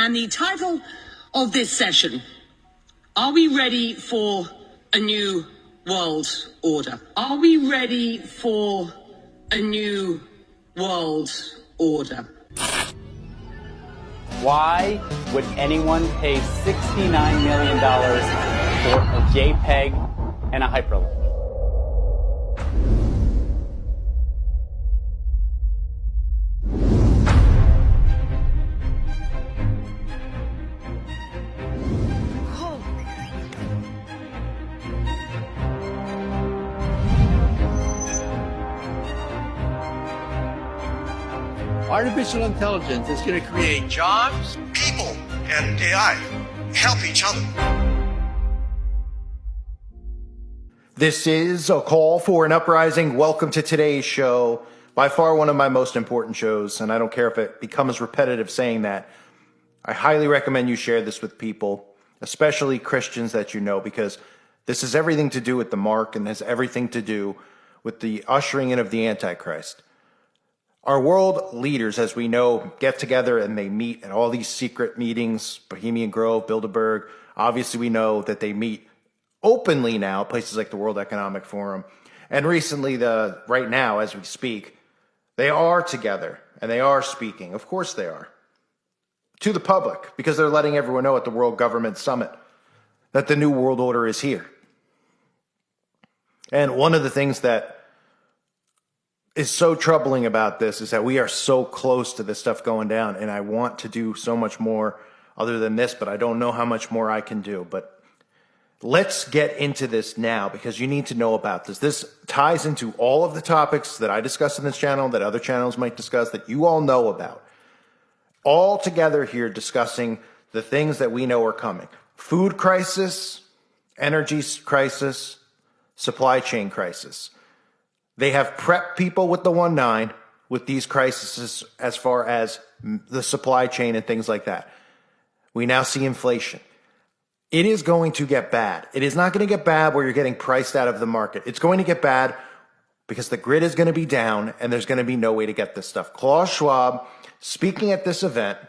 And the title of this session, are we ready for a new world order? Are we ready for a new world order? Why would anyone pay $69 million for a JPEG and a hyperlink? Artificial intelligence is going to create jobs. People and AI help each other. This is a call for an uprising. Welcome to today's show. By far one of my most important shows, and I don't care if it becomes repetitive saying that. I highly recommend you share this with people, especially Christians that you know, because this has everything to do with the mark and has everything to do with the ushering in of the Antichrist. Our world leaders, as we know, get together and they meet at all these secret meetings, Bohemian Grove, Bilderberg. Obviously, we know that they meet openly now, places like the World Economic Forum. And recently, right now, as we speak, they are together and they are speaking. Of course they are. To the public, because they're letting everyone know at the World Government Summit that the New World Order is here. And one of the things that is so troubling about this is that we are so close to this stuff going down, and I want to do so much more other than this, but I don't know how much more I can do. But let's get into this now, because you need to know about this. This ties into all of the topics that I discuss in this channel, that other channels might discuss, that you all know about. All together here discussing the things that we know are coming. Food crisis, energy crisis, supply chain crisis. They have prepped people with the 1.9 with these crises as far as the supply chain and things like that. We now see inflation. It is going to get bad. It is not going to get bad where you're getting priced out of the market. It's going to get bad because the grid is going to be down and there's going to be no way to get this stuff. Klaus Schwab, speaking at this event,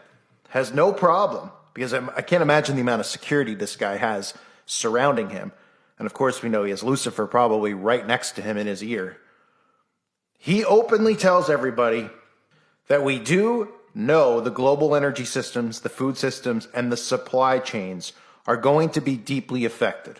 has no problem, because I can't imagine the amount of security this guy has surrounding him. And of course, we know he has Lucifer probably right next to him in his ear. He openly tells everybody that we do know the global energy systems, the food systems, and the supply chains are going to be deeply affected.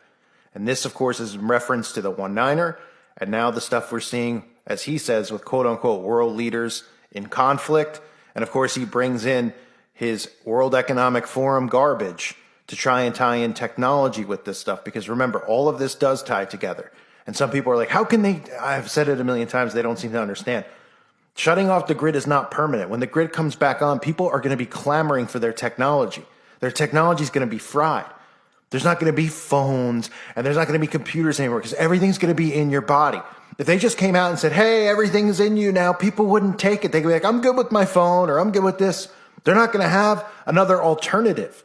And this, of course, is in reference to the 1.9er, and now the stuff we're seeing, as he says, with quote-unquote world leaders in conflict. And of course, he brings in his World Economic Forum garbage to try and tie in technology with this stuff, because remember, all of this does tie together. And some people are like, how can they? I've said it a million times. They don't seem to understand. Shutting off the grid is not permanent. When the grid comes back on, people are going to be clamoring for their technology. Their technology is going to be fried. There's not going to be phones and there's not going to be computers anymore, because everything's going to be in your body. If they just came out and said, hey, everything's in you now, people wouldn't take it. They'd be like, I'm good with my phone, or I'm good with this. They're not going to have another alternative.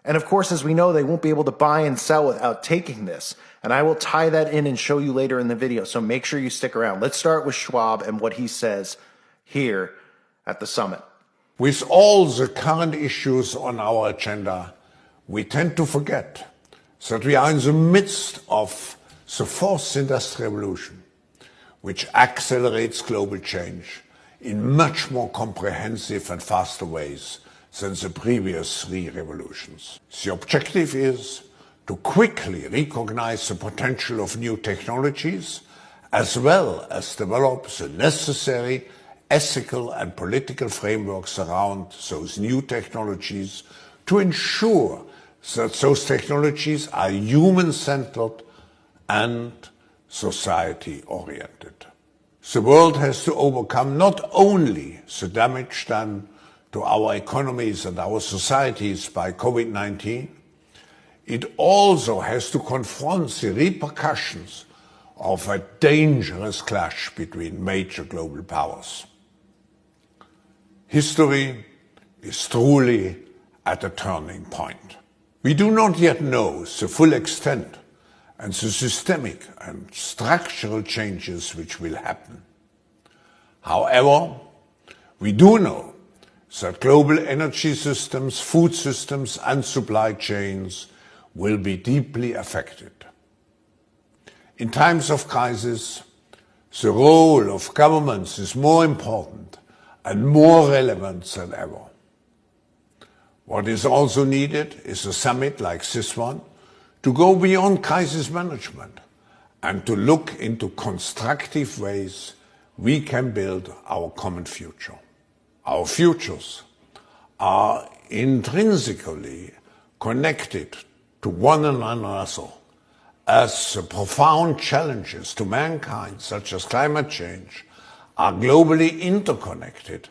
And of course, as we know, they won't be able to buy and sell without taking this. And I will tie that in and show you later in the video. So make sure you stick around. Let's start with Schwab and what he says here at the summit. With all the current issues on our agenda, we tend to forget that we are in the midst of the fourth industrial revolution, which accelerates global change in much more comprehensive and faster ways than the previous three revolutions. The objective is to quickly recognize the potential of new technologies, as well as develop the necessary ethical and political frameworks around those new technologies to ensure that those technologies are human-centered and society-oriented. The world has to overcome not only the damage done to our economies and our societies by COVID-19, it also has to confront the repercussions of a dangerous clash between major global powers. History is truly at a turning point. We do not yet know the full extent and the systemic and structural changes which will happen. However, we do know that global energy systems, food systems, and supply chains will be deeply affected. In times of crisis, the role of governments is more important and more relevant than ever. What is also needed is a summit like this one to go beyond crisis management and to look into constructive ways we can build our common future. Our futures are intrinsically connected to one another, as the profound challenges to mankind, such as climate change, are globally interconnected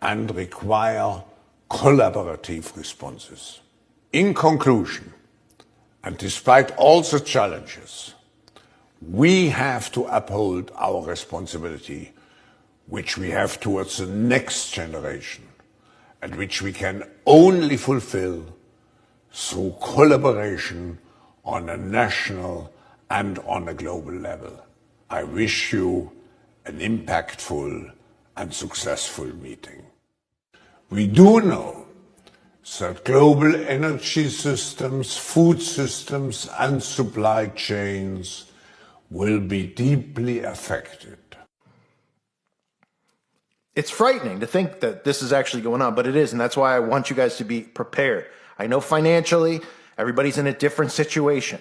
and require collaborative responses. In conclusion, and despite all the challenges, we have to uphold our responsibility, which we have towards the next generation, and which we can only fulfill through collaboration on a national and on a global level. I wish you an impactful and successful meeting. We do know that global energy systems, food systems, and supply chains will be deeply affected. It's frightening to think that this is actually going on, but it is, and that's why I want you guys to be prepared. I know financially, everybody's in a different situation,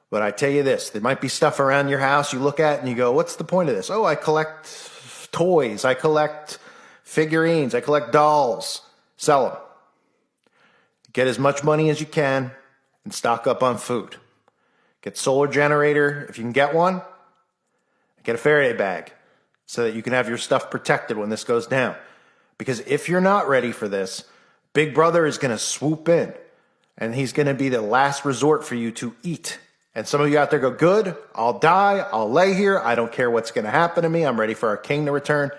but I tell you this, there might be stuff around your house you look at and you go, what's the point of this? Oh, I collect toys, I collect figurines, I collect dolls. Sell them. Get as much money as you can and stock up on food. Get solar generator, if you can get one. Get a Faraday bag so that you can have your stuff protected when this goes down. Because if you're not ready for this, Big Brother is going to swoop in and he's going to be the last resort for you to eat. And some of you out there go, good, I'll die, I'll lay here, I don't care what's going to happen to me, I'm ready for our king to return.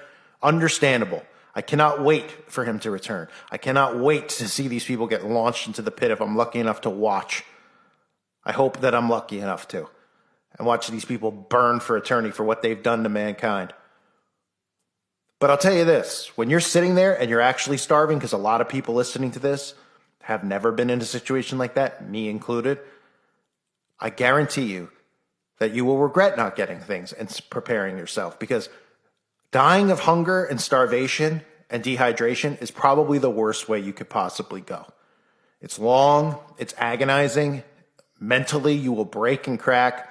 Understandable. I cannot wait for him to return. I cannot wait to see these people get launched into the pit if I'm lucky enough to watch. I hope that I'm lucky enough to. And watch these people burn for eternity for what they've done to mankind. But I'll tell you this, when you're sitting there and you're actually starving, because a lot of people listening to this have never been in a situation like that, me included, I guarantee you that you will regret not getting things and preparing yourself, because dying of hunger and starvation and dehydration is probably the worst way you could possibly go. It's long, it's agonizing, mentally you will break and crack,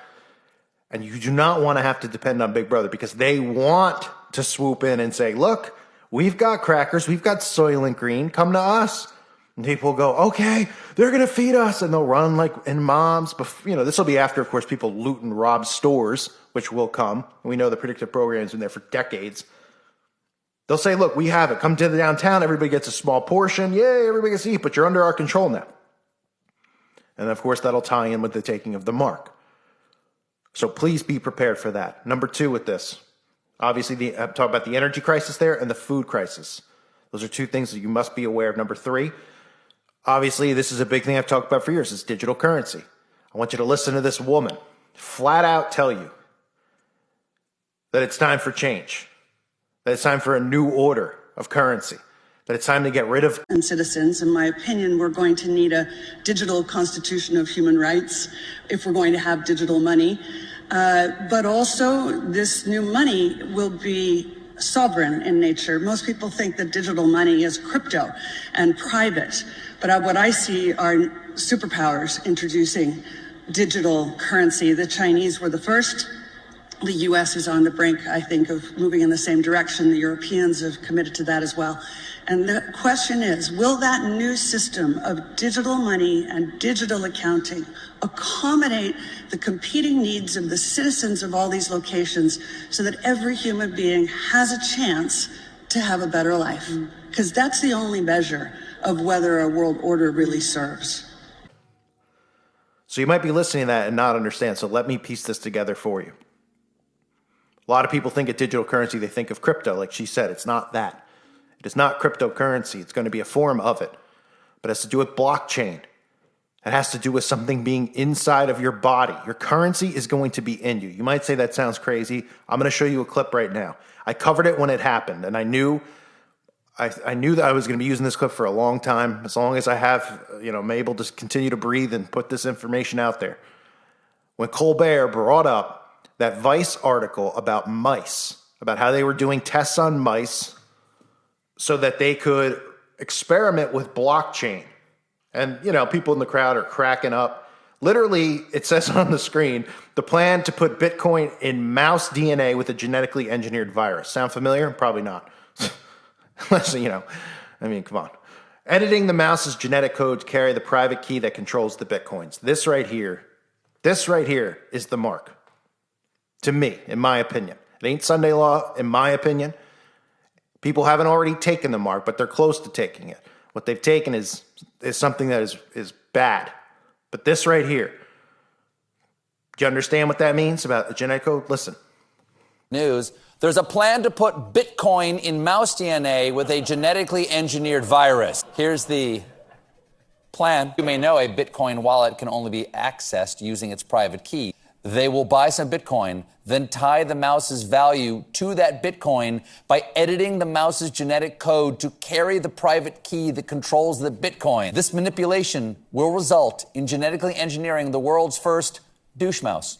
and you do not want to have to depend on Big Brother, because they want to swoop in and say, look, we've got crackers, we've got Soylent Green, come to us. And people will go, okay, they're going to feed us. And they'll run like in moms. You know, this will be after, of course, people loot and rob stores, which will come. We know the predictive program's been there for decades. They'll say, look, we have it. Come to the downtown. Everybody gets a small portion. Yay, everybody gets to eat, but you're under our control now. And of course, that'll tie in with the taking of the mark. So please be prepared for that. Number two with this, obviously, I'm talking about the energy crisis there and the food crisis. Those are two things that you must be aware of. Number three, obviously, this is a big thing I've talked about for years, is digital currency. I want you to listen to this woman flat out tell you that it's time for change, that it's time for a new order of currency, that it's time to get rid of citizens. In my opinion, we're going to need a digital constitution of human rights if we're going to have digital money. But also, this new money will be sovereign in nature. Most people think that digital money is crypto and private, but what I see are superpowers introducing digital currency. The Chinese were the first. The US is on the brink, I think, of moving in the same direction. The Europeans have committed to that as well. And the question is, will that new system of digital money and digital accounting accommodate the competing needs of the citizens of all these locations so that every human being has a chance to have a better life? Because that's the only measure of whether a world order really serves. So you might be listening to that and not understand. So let me piece this together for you. A lot of people think of digital currency, they think of crypto. Like she said, it's not that. It is not cryptocurrency. It's going to be a form of it. But it has to do with blockchain. It has to do with something being inside of your body. Your currency is going to be in you. You might say that sounds crazy. I'm going to show you a clip right now. I covered it when it happened, and I knew I knew that I was going to be using this clip for a long time. As long as I have, I'm able to continue to breathe and put this information out there. When Colbert brought up that Vice article about mice, about how they were doing tests on mice so that they could experiment with blockchain. And, people in the crowd are cracking up. Literally, it says on the screen, the plan to put Bitcoin in mouse DNA with a genetically engineered virus. Sound familiar? Probably not. Unless, come on. Editing the mouse's genetic code to carry the private key that controls the Bitcoins. This right here is the mark. To me, in my opinion. It ain't Sunday law, in my opinion. People haven't already taken the mark, but they're close to taking it. What they've taken is something that is bad. But this right here, do you understand what that means about the genetic code? Listen. News. There's a plan to put Bitcoin in mouse DNA with a genetically engineered virus. Here's the plan. You may know a Bitcoin wallet can only be accessed using its private key. They will buy some Bitcoin, then tie the mouse's value to that Bitcoin by editing the mouse's genetic code to carry the private key that controls the Bitcoin. This manipulation will result in genetically engineering the world's first douche mouse.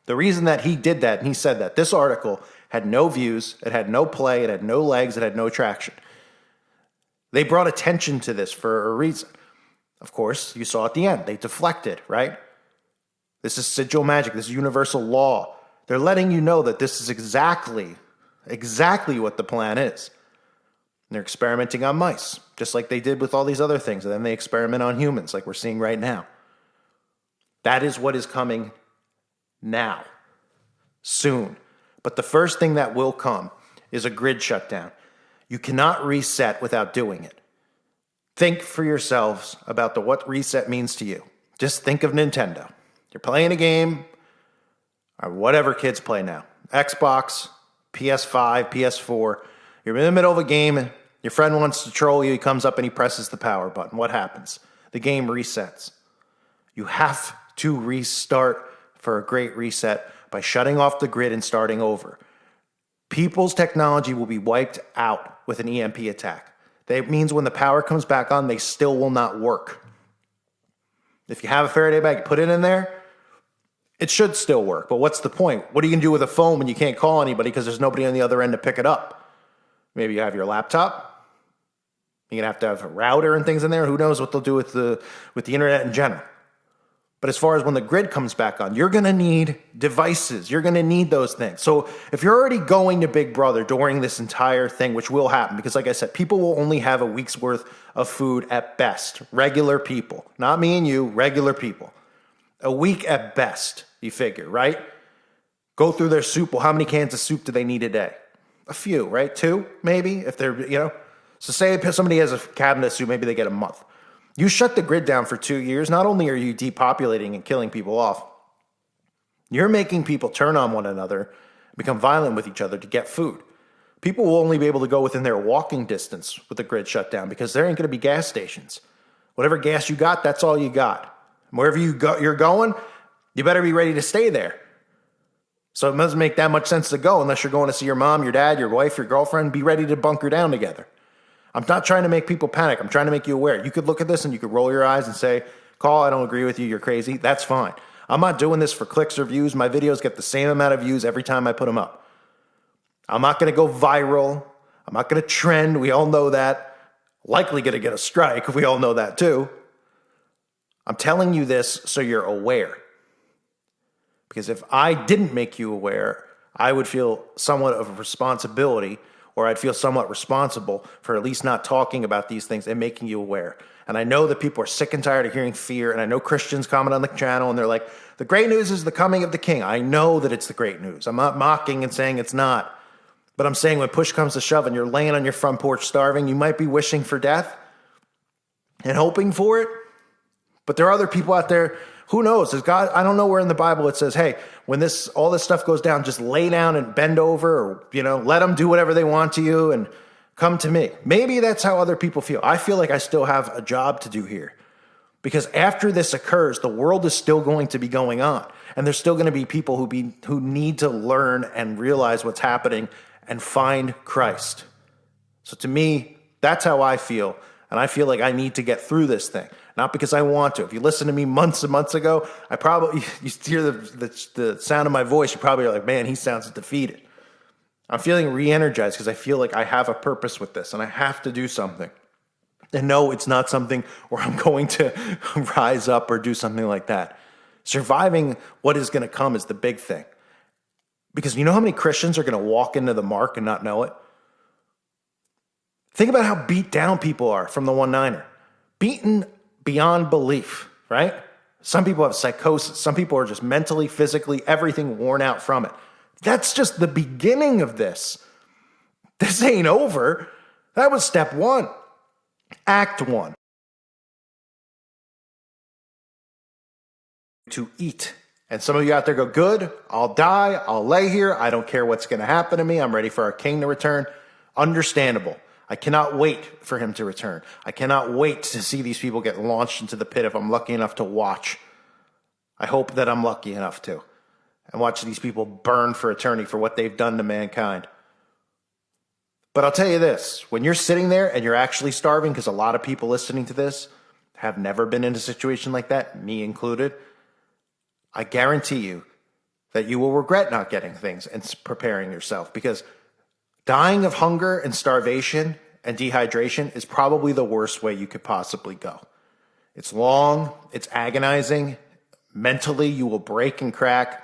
The reason that he did that, and he said that, this article had no views, it had no play, it had no legs, it had no traction. They brought attention to this for a reason. Of course, you saw at the end, they deflected, right? This is sigil magic. This is universal law. They're letting you know that this is exactly what the plan is. And they're experimenting on mice, just like they did with all these other things. And then they experiment on humans, like we're seeing right now. That is what is coming now, soon. But the first thing that will come is a grid shutdown. You cannot reset without doing it. Think for yourselves about what reset means to you. Just think of Nintendo. You're playing a game, or whatever kids play now. Xbox, PS5, PS4. You're in the middle of a game, your friend wants to troll you, he comes up and he presses the power button. What happens? The game resets. You have to restart for a great reset by shutting off the grid and starting over. People's technology will be wiped out with an EMP attack. That means when the power comes back on, they still will not work. If you have a Faraday bag, you put it in there, it should still work. But what's the point? What are you going to do with a phone when you can't call anybody because there's nobody on the other end to pick it up? Maybe you have your laptop. You're going to have a router and things in there. Who knows what they'll do with the internet in general. But as far as when the grid comes back on, you're going to need devices. You're going to need those things. So if you're already going to Big Brother during this entire thing, which will happen, because like I said, people will only have a week's worth of food at best. Regular people. Not me and you, regular people. A week at best, you figure, right? Go through their soup. Well, how many cans of soup do they need a day? A few, right? 2, maybe, if they're, So say if somebody has a cabinet of soup, maybe they get a month. You shut the grid down for 2 years, not only are you depopulating and killing people off, you're making people turn on one another, become violent with each other to get food. People will only be able to go within their walking distance with the grid shut down because there ain't going to be gas stations. Whatever gas you got, that's all you got. Wherever you're going, you better be ready to stay there. So it doesn't make that much sense to go unless you're going to see your mom, your dad, your wife, your girlfriend. Be ready to bunker down together. I'm not trying to make people panic. I'm trying to make you aware. You could look at this and you could roll your eyes and say, Call, I don't agree with you. You're crazy. That's fine. I'm not doing this for clicks or views. My videos get the same amount of views every time I put them up. I'm not going to go viral. I'm not going to trend. We all know that. Likely going to get a strike. We all know that too. I'm telling you this so you're aware. Because if I didn't make you aware, I would feel somewhat of a responsibility, or I'd feel somewhat responsible for at least not talking about these things and making you aware. And I know that people are sick and tired of hearing fear, and I know Christians comment on the channel and they're like, the great news is the coming of the king. I know that it's the great news. I'm not mocking and saying it's not. But I'm saying when push comes to shove and you're laying on your front porch starving, you might be wishing for death and hoping for it. But there are other people out there, who knows? There's God, I don't know where in the Bible it says, hey, when all this stuff goes down, just lay down and bend over, or, let them do whatever they want to you and come to me. Maybe that's how other people feel. I feel like I still have a job to do here. Because after this occurs, the world is still going to be going on. And there's still going to be people who need to learn and realize what's happening and find Christ. So to me, that's how I feel. And I feel like I need to get through this thing. Not because I want to. If you listen to me months and months ago, you hear the sound of my voice, you probably are like, man, he sounds defeated. I'm feeling re-energized because I feel like I have a purpose with this and I have to do something. And no, it's not something where I'm going to rise up or do something like that. Surviving what is going to come is the big thing. Because you know how many Christians are going to walk into the mark and not know it? Think about how beat down people are from the one-niner. Beaten beyond belief, right? Some people have psychosis. Some people are just mentally, physically, everything worn out from it. That's just the beginning of this. This ain't over. That was step one. Act one. To eat. And some of you out there go, good, I'll die, I'll lay here, I don't care what's going to happen to me, I'm ready for our king to return. Understandable. I cannot wait for him to return. I cannot wait to see these people get launched into the pit if I'm lucky enough to watch. I hope that I'm lucky enough to. And watch these people burn for eternity for what they've done to mankind. But I'll tell you this, when you're sitting there and you're actually starving, because a lot of people listening to this have never been in a situation like that, me included, I guarantee you that you will regret not getting things and preparing yourself, because dying of hunger and starvation and dehydration is probably the worst way you could possibly go. It's long, it's agonizing, mentally you will break and crack,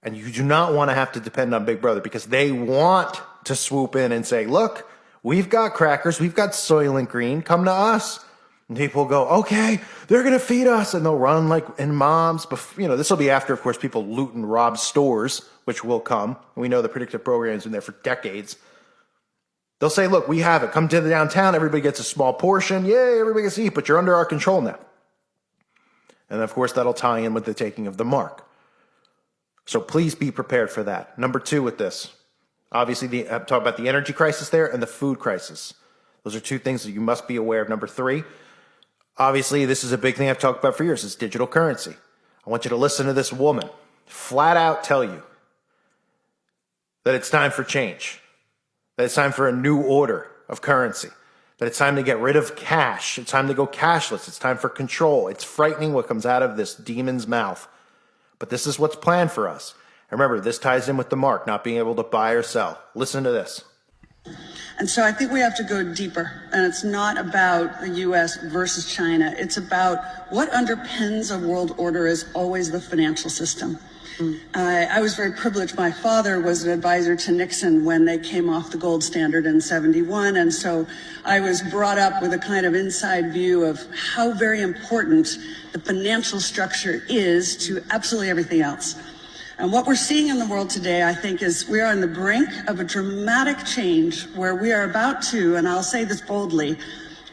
and you do not want to have to depend on Big Brother because they want to swoop in and say, look, we've got crackers, we've got Soylent Green, come to us. And people go, okay, they're going to feed us. And they'll run like in moms. But, you know, this will be after, of course, people loot and rob stores, which will come. We know the predictive program's been there for decades. They'll say, look, we have it. Come to the downtown. Everybody gets a small portion. Yay, everybody gets to eat, but you're under our control now. And, of course, that'll tie in with the taking of the mark. So please be prepared for that. Number two with this, obviously, I'm talking about the energy crisis there and the food crisis. Those are two things that you must be aware of. Number three, obviously, this is a big thing I've talked about for years. It's digital currency. I want you to listen to this woman flat out tell you that it's time for change, that it's time for a new order of currency, that it's time to get rid of cash. It's time to go cashless. It's time for control. It's frightening what comes out of this demon's mouth. But this is what's planned for us. And remember, this ties in with the mark, not being able to buy or sell. Listen to this. And so I think we have to go deeper. And it's not about the U.S. versus China. It's about what underpins a world order is always the financial system. I was very privileged. My father was an advisor to Nixon when they came off the gold standard in '71. And so I was brought up with a kind of inside view of how very important the financial structure is to absolutely everything else. And what we're seeing in the world today, I think, is we are on the brink of a dramatic change where we are about to, and I'll say this boldly,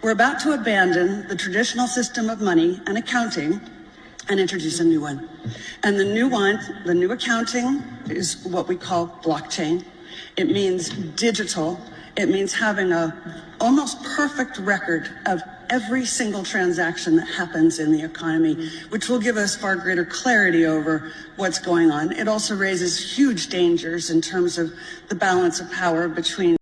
we're about to abandon the traditional system of money and accounting and introduce a new one. And the new one, the new accounting, is what we call blockchain. It means digital. It means having a almost perfect record of every single transaction that happens in the economy, which will give us far greater clarity over what's going on. It also raises huge dangers in terms of the balance of power between